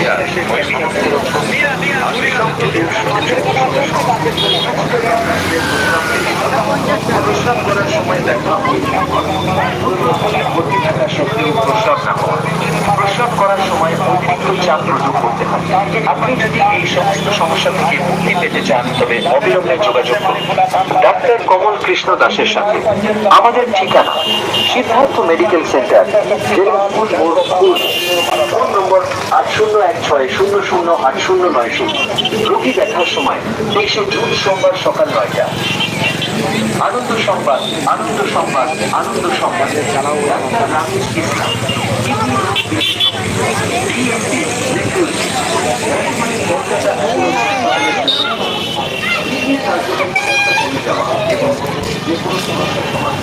প্রচার ওই সমস্ত প্রস্রাব করার সময় দেখা ভর্তি থাকা সত্ত্বেও প্রস্রাব না হওয়া, প্রস্রাব করার সময় অতিরিক্ত চাপ প্রয়োগ করতে হয়। আপনি যদি এই সমস্ত সমস্যা থেকে মুক্তি পেতে চান তবে অবিলম্বে যোগাযোগ করুন ডাক্তার কমল কৃষ্ণ দাসের সাথে। আমাদের ঠিকানা Siddhartha medical centre, phone number 8016008090। রোগী দেখার সময় 23শে জুন সোমবার সকাল 9টা। আনন্দ সংবাদ, আনন্দ সংবাদ, আনন্দ সংবাদের চালাও ডাক্তার রামিজ ইসলাম। এবং যে কোনো সমস্যার সমাধান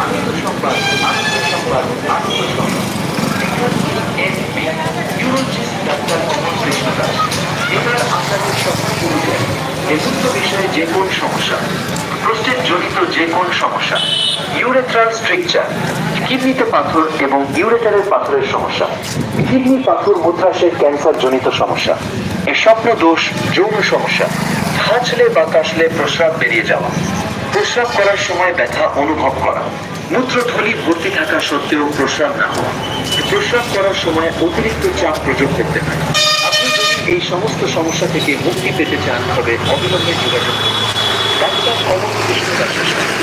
আনন্দ সংবাদ, আনন্দ সংবাদ, আনন্দ সংবাদ। ইউরোলজিস্ট ডাক্তার কমল কৃষ্ণ দাস। এবার আপনাদের সকল পুরুষের নেতৃত্ব বিষয়ে যে কোন সমস্যা, প্রস্টেট জনিত যে কোন সমস্যা, ইউরেথ্রাল স্ট্রিকচার, কিডনিতে পাথর এবং ইউরেটারের পাথরের সমস্যা, কিডনি পাথর মূত্রাশয়ের ক্যান্সার জনিত সমস্যা, স্বপ্ন দোষ, যৌন সমস্যা, হাঁচলে বা কাশলে প্রস্রাব বেরিয়ে যাওয়া, প্রস্রাব করার সময় ব্যথা অনুভব করা, মূত্রথলি ভর্তি থাকা সত্ত্বেও প্রস্রাব না হওয়া, প্রস্রাব করার সময় অতিরিক্ত চাপ প্রয়োগ করতে হয়। আপনি যদি এই সমস্ত সমস্যা থেকে মুক্তি পেতে চান তবে অবিলম্বে যোগাযোগ করুন ডাক্তার কমল কৃষ্ণ দাসের সাথে।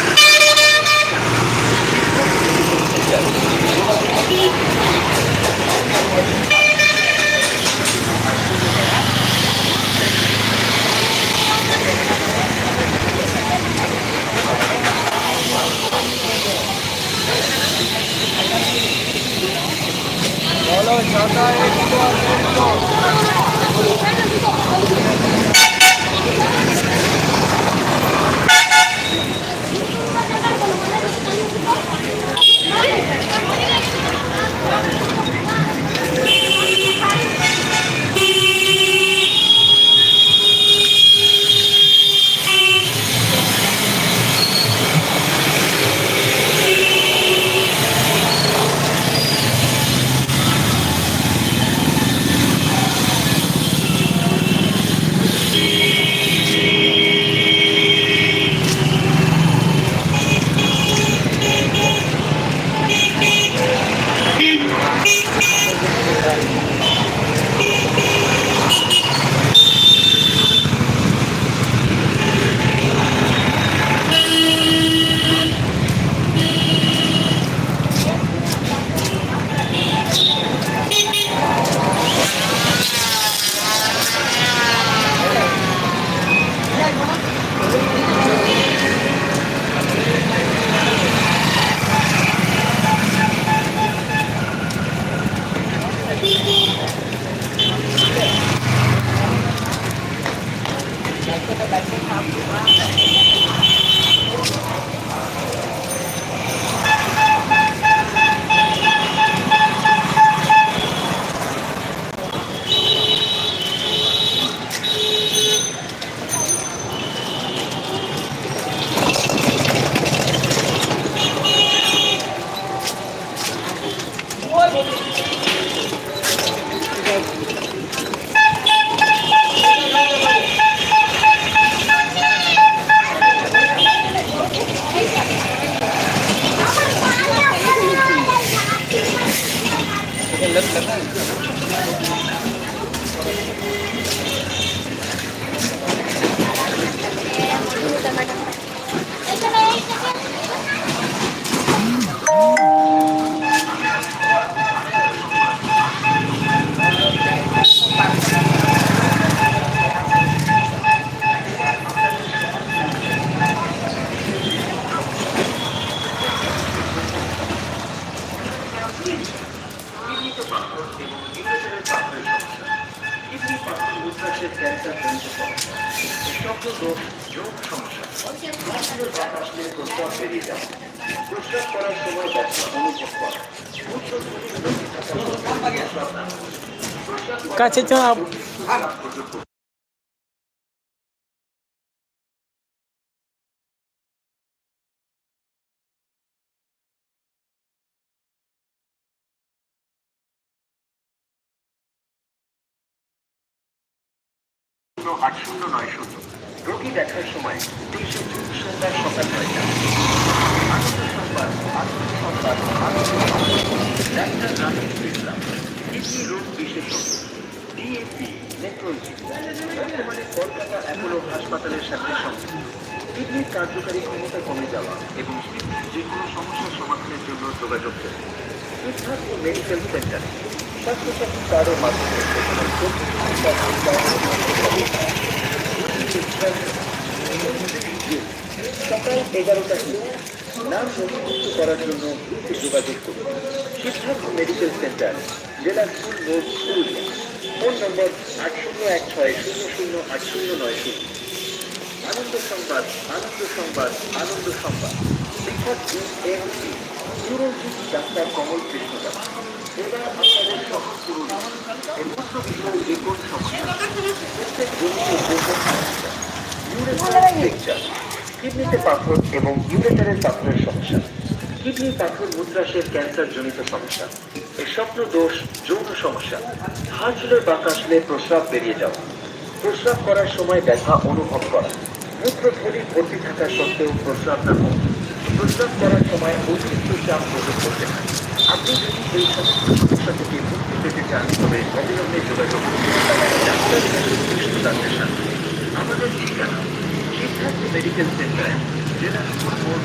হাঁটুর বাম আসলে প্রস্রাব বেরিয়ে যাওয়া, প্রস্রাব করার সময় ব্যথা অনুভব করা, মূত্রথলির গতি থাকা সত্ত্বেও প্রস্রাব না করা, প্রস্রাব করার কাছে সময় চাপ। অতিরিক্ত চাপ প্রয়োগ করতে হবে 8090। রোগী দেখার সময় 23শে জুন সোমবার সকাল 9টা। আনন্দ সংবাদ, আনন্দ সংবাদ, আনন্দ সংবাদ। ডাক্তার রাজীব ইসলাম, কিডনি রোগ বিশেষজ্ঞ, ডিএমপি, নেফ্রোলজি, বর্তমানে কলকাতা অ্যাপোলো হাসপাতালের সাথে সংযুক্ত। কিডনির কার্যকারী ক্ষমতা কমে যাওয়া এবং কিডনির যে কোনো সমস্যার সমাধানের জন্য যোগাযোগ করুন সিদ্ধার্থ মেডিকেল সেন্টারে। স্বাস্থ্যসাথী কার্ডের মাধ্যমে সেখানে 24 সকাল 11টা নাম নথিভুক্ত করার জন্য দ্রুত যোগাযোগ করুন সিদ্ধার্থ মেডিকেল সেন্টার, জেলা school road, Purulia. Phone number 8016008090। আনন্দ সংবাদ, আনন্দ সংবাদ, আনন্দ সংবাদ। বিখ্যাত ডিএমপি নিউরোলজিস্ট ডাক্তার কমল কৃষ্ণ দাস। এবার আপনাদের সহজ পুরুলিয়া এর মূত্র বিষয়ে যে কোন সমস্যা, প্রত্যেক জনিত যে কোন সমস্যা, ইউরেথার ফ্র্যাকচার, কিডনিতে পাথর এবং ইউরেটারের পাথরের সমস্যা, কিডনির পাথর মূত্রাশয়ের ক্যান্সার জনিত সমস্যা, এর স্বপ্ন দোষ, যৌন সমস্যা, হাঁচলে বা কাশলে প্রস্রাব বেরিয়ে যাওয়া, প্রস্রাব করার সময় ব্যথা অনুভব করা, মূত্রথলি ভর্তি থাকা সত্ত্বেও প্রস্রাব না হওয়া, প্রস্রাব করার সময় অতিরিক্ত চাপ প্রয়োগ করতে হয়। আপনি যদি এই সমস্ত সমস্যা থেকে মুক্তি পেতে চান তবে অবিলম্বে যোগাযোগ করুন ডাক্তার কৃষ্ণ দাসের সাথে। আমাদের ঠিকানা সিদ্ধার্থ মেডিকেল সেন্টার, জেলা স্কুল মোড়,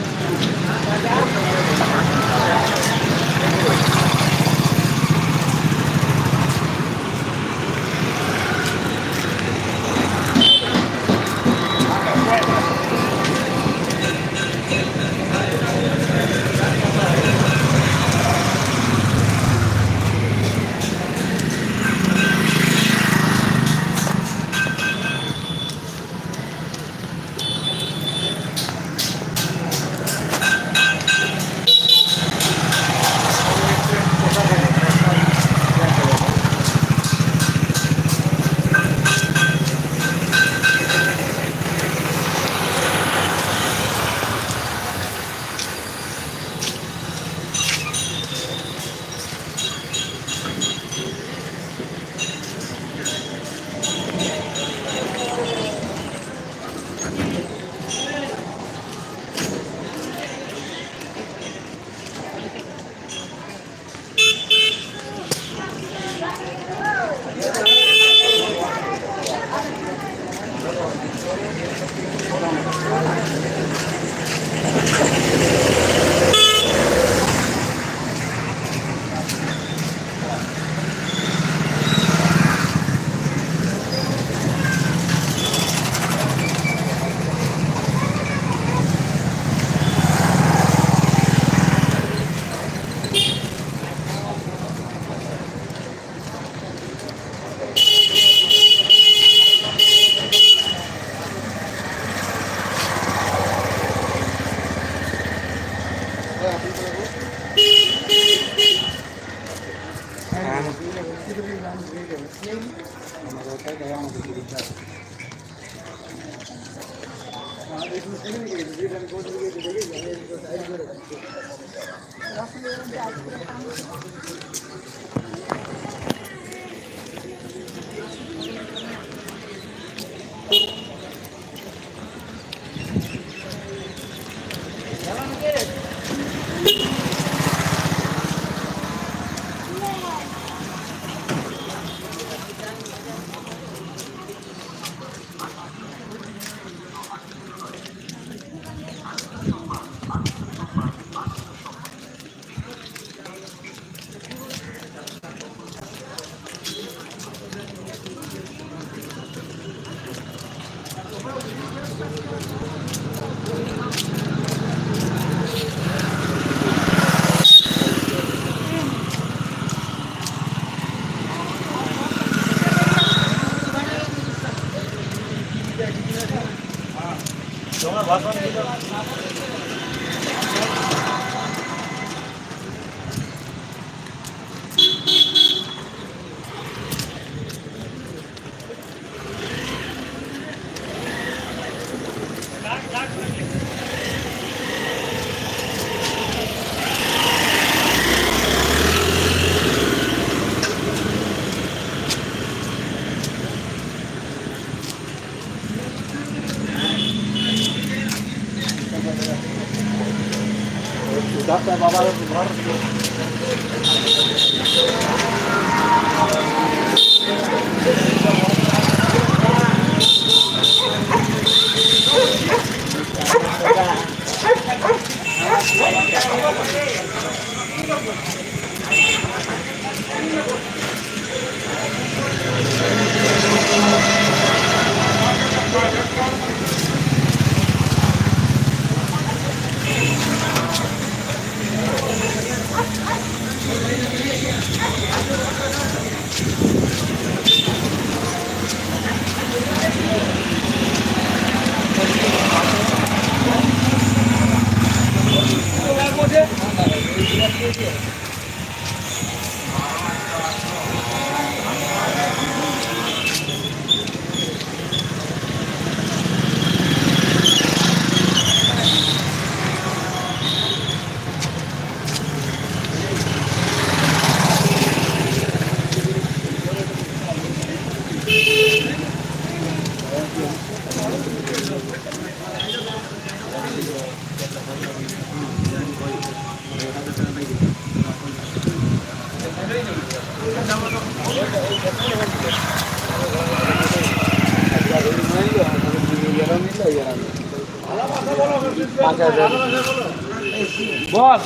বস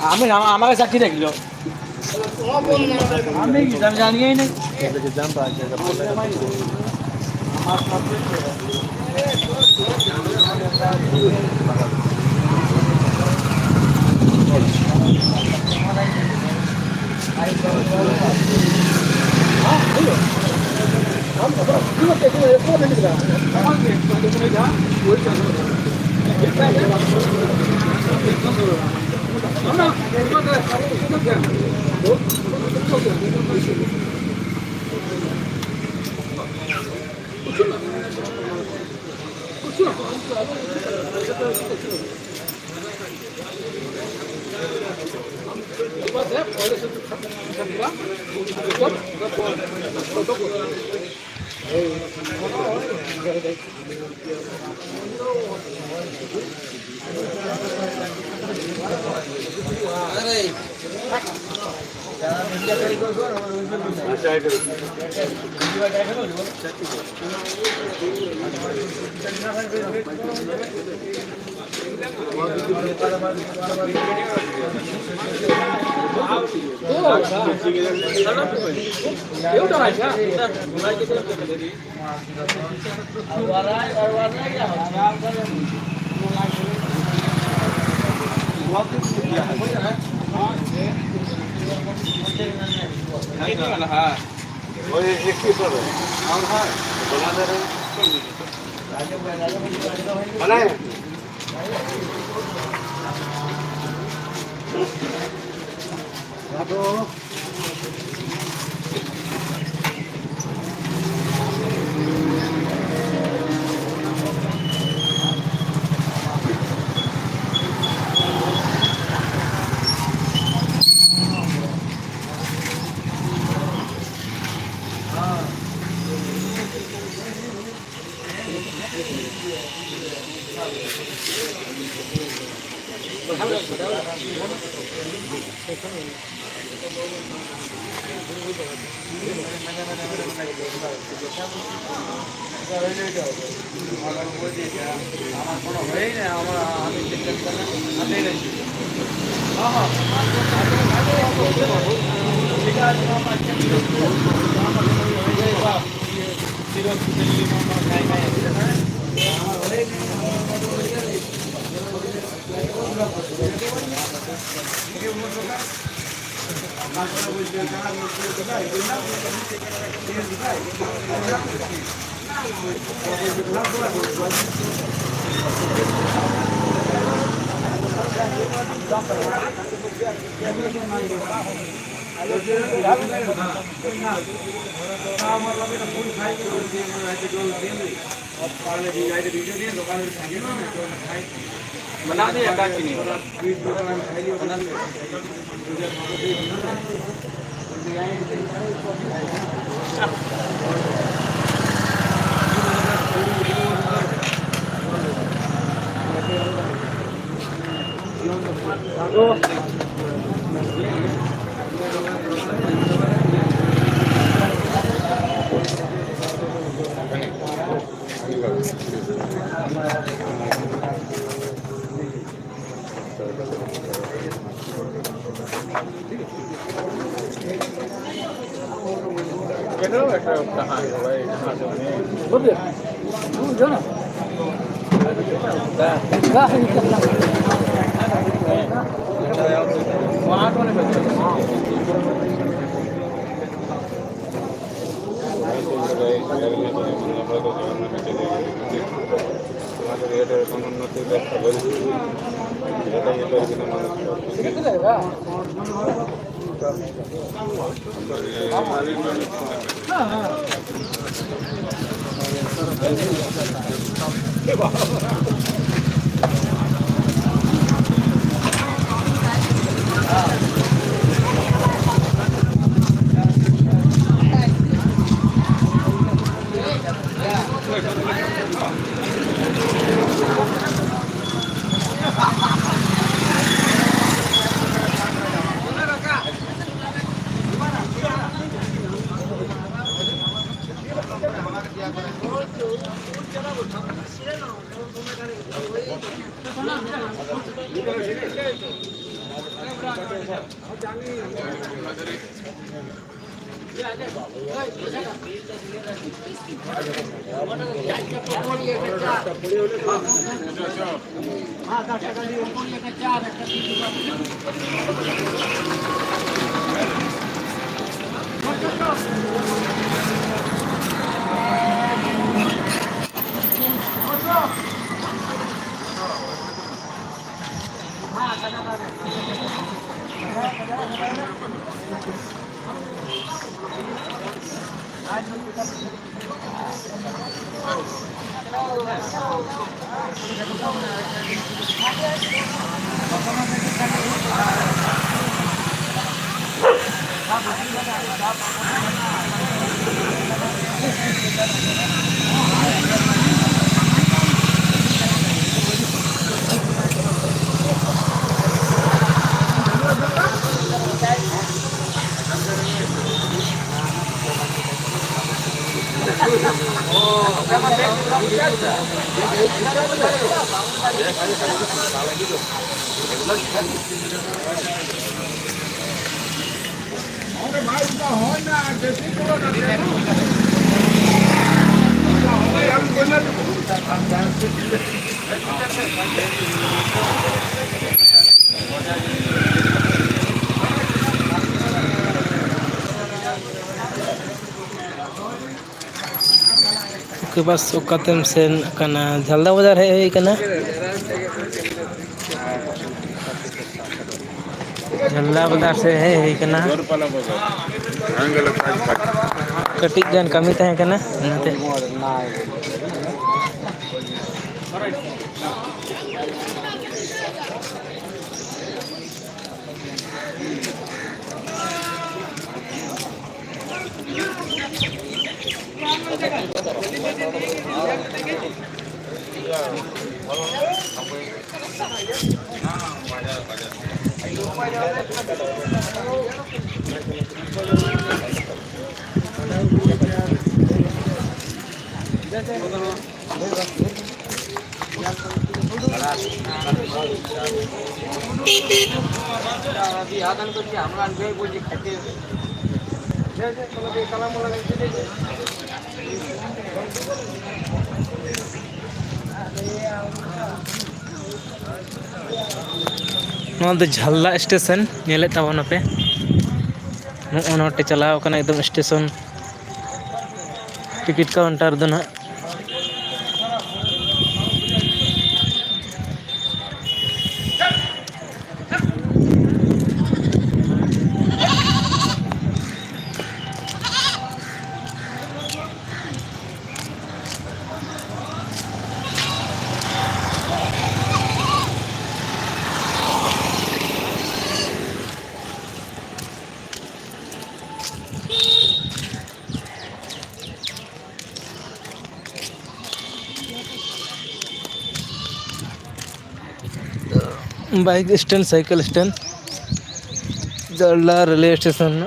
আমি আমাকে চাকরি রাখলো আমি জানিই না बना दिया काट नहीं होगा के बस ओकातेम सेन कना झलदा बाजार है कना झलदा बाजार से है कना कटिक गान कमी तहे कना नाते झल्ला स्टेशन नेले तबन पे नोटे चलाव कना एकदम स्टेशन टिकट काउंटर दो ना बाइक स्टैंड साइकिल स्टैंड जल्ला रेलवे स्टेशन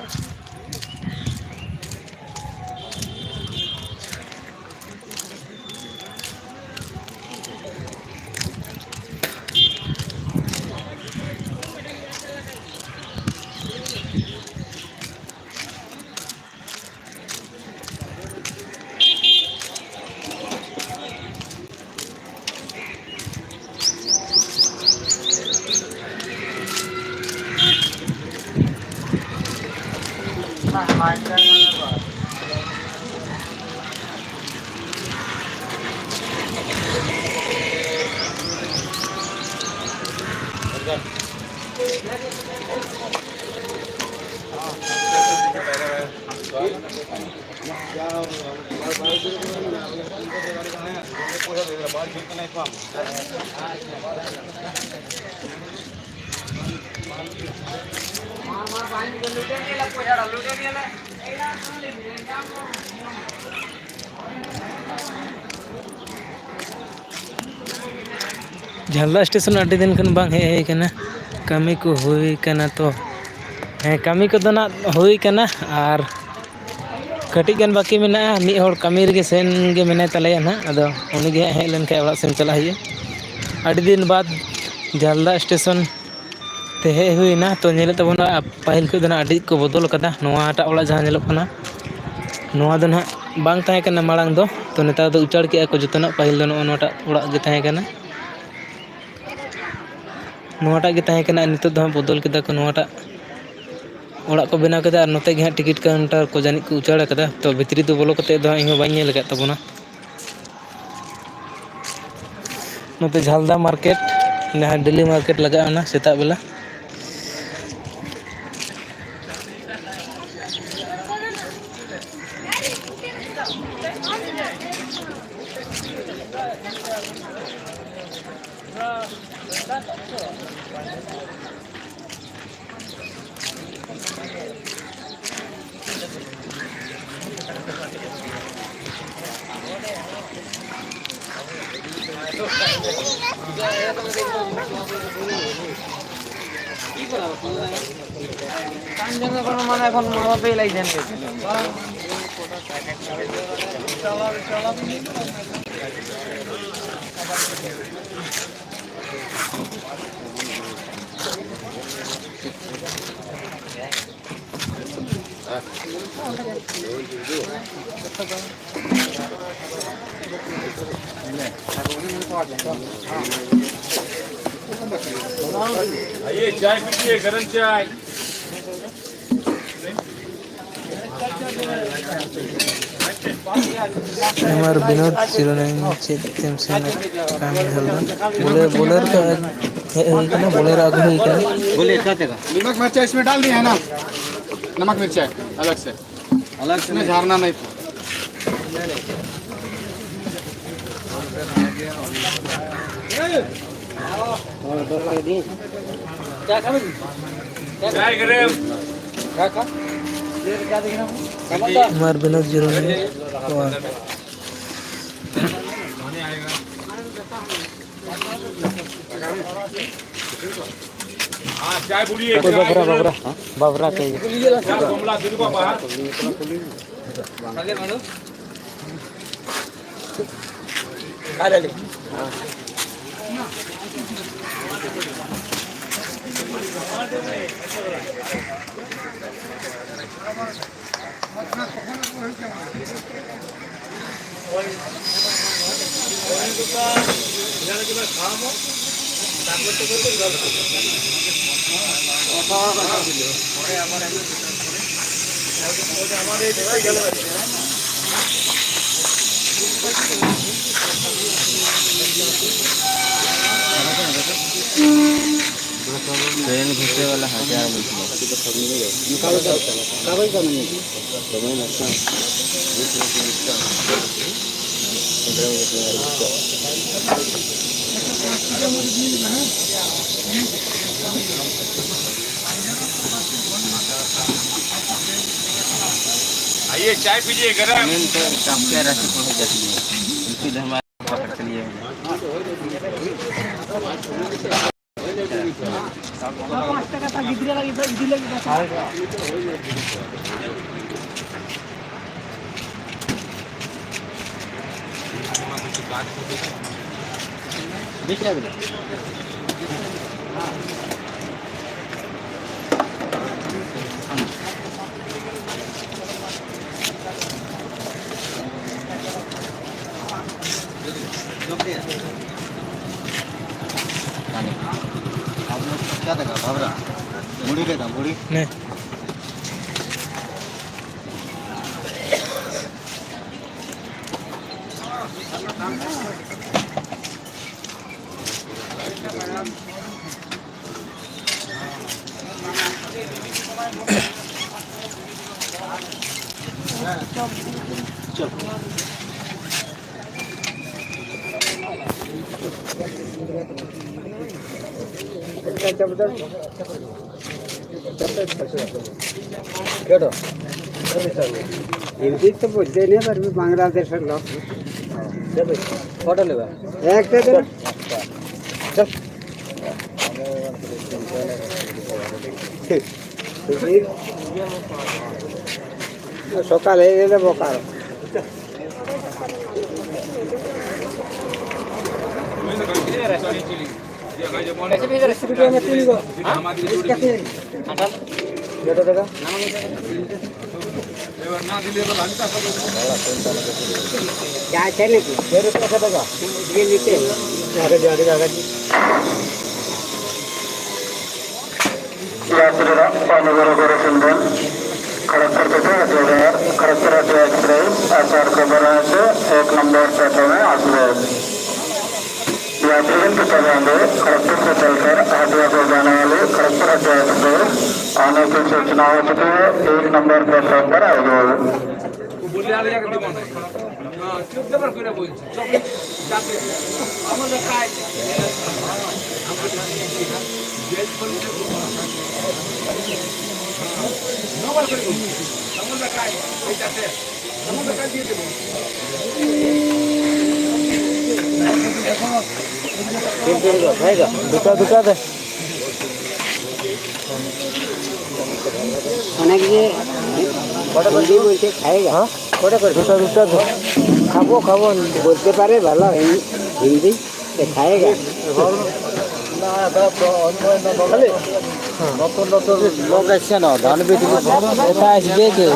झल्ला स्टेशन अड्डी दिन खन बांग हेज कना कमी को हुई कना तो हाँ कमी को ना हुई कना और कटी गन बाकी मेना मिद हर कमी रे सेन गे मेना तलेया ना अदो उनी गे हेज लेन खाय ओड़ा सेन चला हुई अड्डी दिन बाद झल्ला स्टेशन ते हेज हुईना तो नेले तबना पाहिल को ना अड्डी को बदल कदा नोआटा ओड़ा जहां नेलो कना नोआ दो ना बांग ताहे कना मांग दो तो नेता दो उचाड़ के को जतना पाहिल दो नोटा ओड़ा गे ताहे कना नोटा गे ताहे कना नितो दो बदल केदा को नोटा ओड़ा को बनाव केदा और नोते गे हाँ टिकट काउंटर को जानी को उचाड़ कदा तो भितरी दो बोलो कते दो इहो बाई नेल कद तबना नोते झालदा मार्केट जहाँ दिल्ली मार्केट लगा ना सेता बेला आइए चाय पीजिए गरम चाय हमार विनोद 09 चेत तेम से काम झलदा बोलेर का हुई कना बोलेर आगु हुई कना बोले कहते का नमक मिर्चा इसमें डाल दिया है ना नमक मिर्चा अलग से इसमें झारना नहीं था चाय गरम हमार विनोद 09 हाँ चाय बोलिए बाबरा के कमला दिन को बाहर ट्रेन घुसे वाला 1000 आइए चाय पीजिए गरम तो काफी राशि पहुंच जाती है उनकी हमारे पकड़ के लिए क्या देगा भावरा मुड़ी देगा मुड़ी नहीं हिंदी तो बोलते नहीं पर भी बांग्लादेश लोग फोटो लेगा एक से दिन সকালে এলে বোকার যা আছে নাকি দিয়ে নিতে यात्रीला पाणी बरोबर सुंदर खड़गपुर থেকে হাজার खड़गपुर एक्सप्रेस आचार खबर আছে 1 नंबर प्लेटफॉर्म में আসবে यात्रीगण के पहुंचे खड़गपुर से चलकर हटिया को जाने वाले खड़गपुर हटिया एक्सप्रेस आने की सूचना हो चुकी है 1 नंबर प्लेटफॉर्म पर आएगी বললে আর এক দিব না হ্যাঁ চুপ দেবার করে বলছি চুপ চাপে আমাদের খাই জেল পুলিশে নবার করে আমাদের খাই এইটাতে আমাদের কাজ দিয়ে দেব दुका दे অনেক যে হিন্দি বলতে খাएगा हाँ फोटो कर दुका दे খাবো খাবো বলতে পারে ভালো হিন্দি সে খাएगा নতুন নতুন লোক আসছে না ধান বিক্রি এটা আসবে কি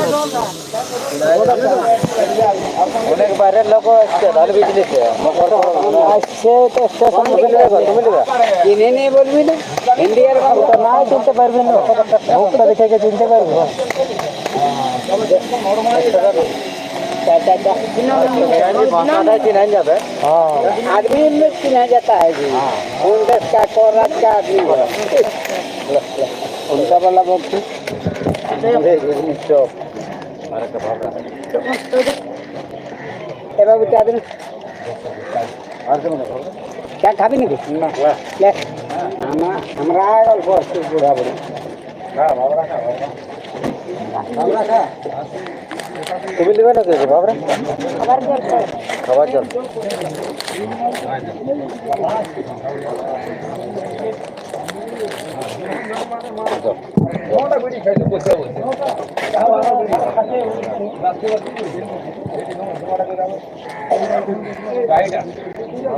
অনেক বাইরের লোক আসছে ধান বিক্রিতে আসছে তো স্টেশন তুমি নেবা চিনে নেই বলবি না হিন্দি আর ওটা না চিনতে পারবে না মুখটা দেখে চিনতে পারবে भाषा चिन्ह जाता है हाँ आदमी में चिन्हा जाता है जी कांग्रेस का कोरात का आदमी उनका वाला वक्त এবার বুঝতে আদিন क्या খাবি নাকি লে আমরা গল্প আসছি বুড়া বুড়ি তুমি দিবে না কিছু বাবরা খাবার জল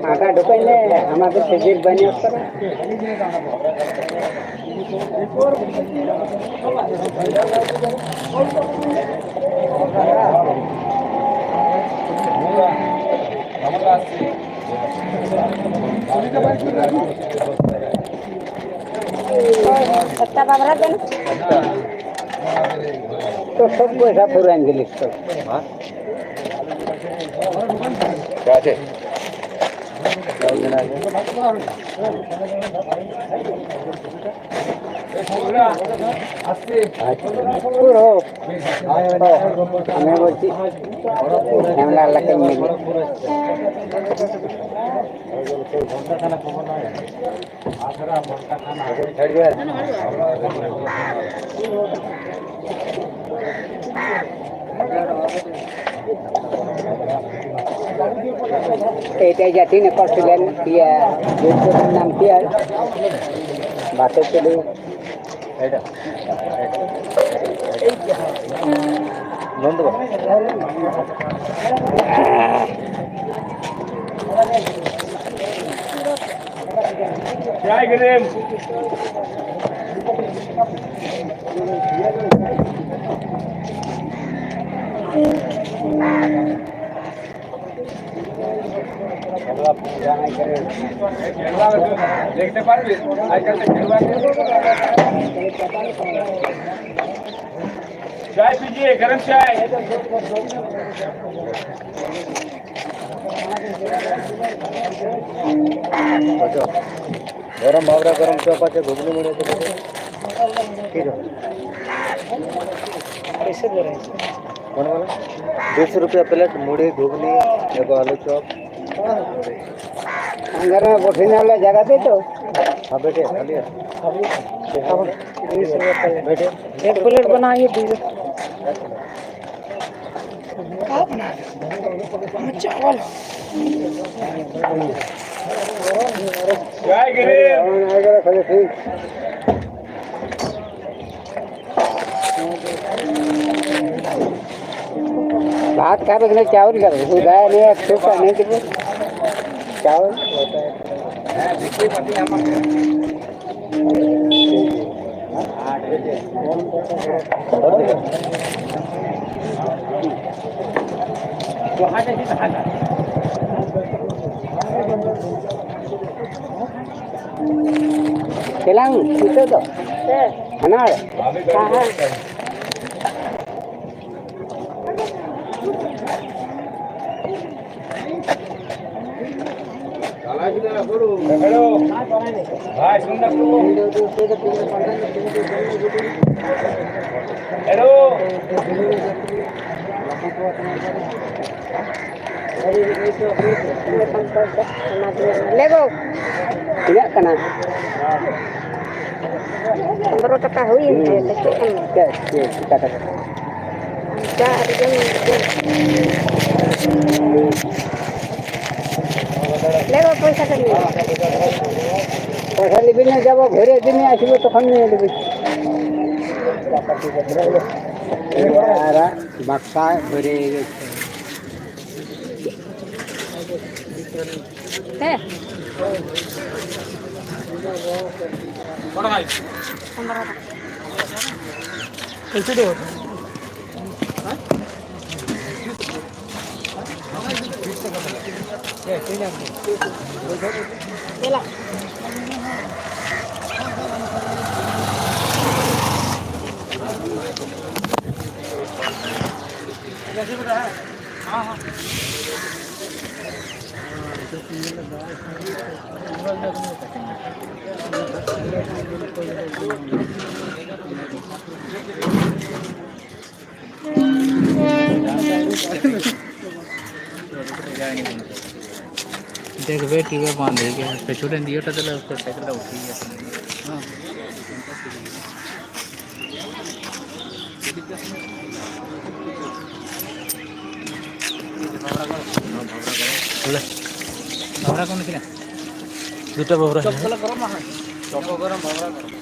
আটা ঢুকাইলে আমাদের সেজের বানিয়ে আসতে একটা বাবরা দেন তো সব পয়সা পুরান দিলিস তো আছে আমি বলছি আমরা আল্লাহকে মিলি এইটাই জাতি না করছিলেন নাম কি আর बातें चली দেখতে পারবি चाय पीजिए गरम चाय गरम भावरा गरम चौपाचे घुगनी मिले तो ठीक है कैसे दे रहे हैं कौन वाला 200 रुपया प्लेट मुड़ी घुगनी एगो आलू चॉप अंदर में बैठने वाला जगह दे तो हाँ बेटे खाली है बेटे एक प्लेट बनाइए दीजिए चावल चाय गिरे ठीक भात खा रहे चावल कर उदाय नहीं सूखा नहीं कि चावल Kelang itu tuh. Mana? भाई सुन hello Lego. Tidak kena. Baru ketahui kita kata. Lego पैसा करनी पैसा लिबी ना जब घरे दिन आसब तखन नहीं लिबी बक्सा घरे कैसे दे देख बेटी वे बांधे गया पे छोटे दियो तो चलो उसको साइकिल का उठी गया हां बाबरा कौन किना दुटा बाबरा चप्पल गरम है चप्पल गरम बाबरा गरम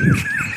है।